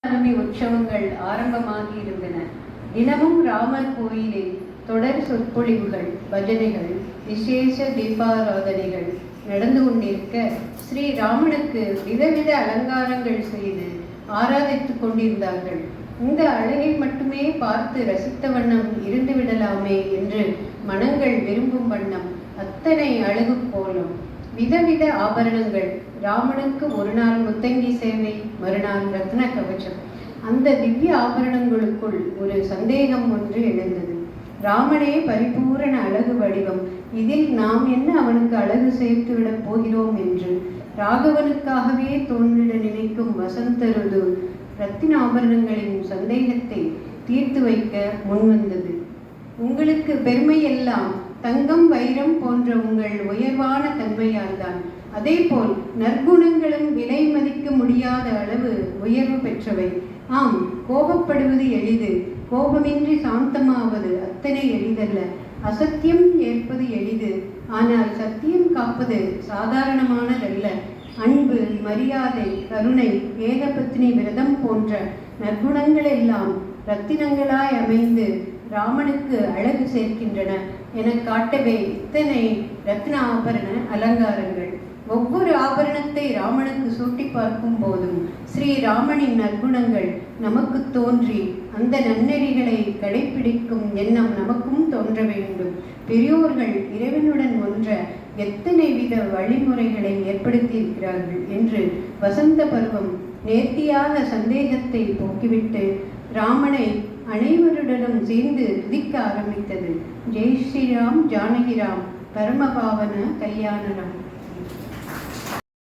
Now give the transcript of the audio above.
உற்சவங்கள் ஆரம்பமாகி இருந்தன. தினமும் ராமர் கோயிலில் தொடர் சொற்பொழிவுகள், பஜனைகள், விசேஷ தீபாராதனைகள் நடந்து கொண்டிருக்க ஸ்ரீராமனுக்கு விதவித அலங்காரங்கள் செய்து ஆராதித்துக் கொண்டிருந்தார்கள். இந்த அழகை மட்டுமே பார்த்து ரசித்த வண்ணம் இருந்து விடலாமே என்று மனங்கள் விரும்பும் வண்ணம் அத்தனை அழகு போலும் விதவித ஆபரணங்கள். ராமனுக்கு ஒரு நாள் முத்தங்கி சேவை, மறுநாள் ரத்ன கவச்சம். அந்த திவ்ய ஆபரணங்களுக்குள் ஒரு சந்தேகம் ஒன்று எழுந்தது. ராமனே பரிபூரண அழகு வடிவம், இதில் நாம் என்ன அவனுக்கு அழகு சேர்த்து விடப் போகிறோம் என்று ராகவனுக்காகவே தோன்றிட நினைக்கும் வசந்தருது ரத்தின ஆபரணங்களின் சந்தேகத்தை தீர்த்து வைக்க முன்வந்தது. உங்களுக்கு பெருமை எல்லாம் தங்கம், வைரம் போன்ற உங்கள் உயர்வான தன்மையால் தான். அதேபோல் நற்குணங்களும் விலை மதிக்க முடியாத அளவு உயர்வு பெற்றவை. ஆம், கோபப்படுவது எளிது, கோபமின்றி சாந்தமாவது அத்தனை எளிதல்ல. அசத்தியம் ஏற்பது எளிது, ஆனால் சத்தியம் காப்பது சாதாரணமானதல்ல. அன்பு, மரியாதை, கருணை, ஏகபத்னி விரதம் போன்ற நற்குணங்கள் எல்லாம் ரத்தினங்களாய் அமைந்து ராமனுக்கு அழகு சேர்க்கின்றன என காட்டவே இத்தனை ரத்ன ஆபரண அலங்காரங்கள். ஒவ்வொரு ஆபரணத்தை ராமனுக்கு சூட்டி பார்க்கும் போதும் ஸ்ரீராமனின் நற்குணங்கள் நமக்கு தோன்றி அந்த நன்னெறிகளை கடைபிடிக்கும் எண்ணம் நமக்கும் தோன்ற வேண்டும். பெரியோர்கள் இறைவனுடன் ஒன்ற எத்தனை வித வழிமுறைகளை ஏற்படுத்தியிருக்கிறார்கள் என்று வசந்த பருவம் நேர்த்தியாக சந்தேகத்தை போக்கிவிட்டு ராமனை அனைவருடனும் சேர்ந்து துதிக்க ஆரம்பித்தது. ஜெய் ஸ்ரீராம், ஜானகிராம், பரமபாவன கல்யாணராம்.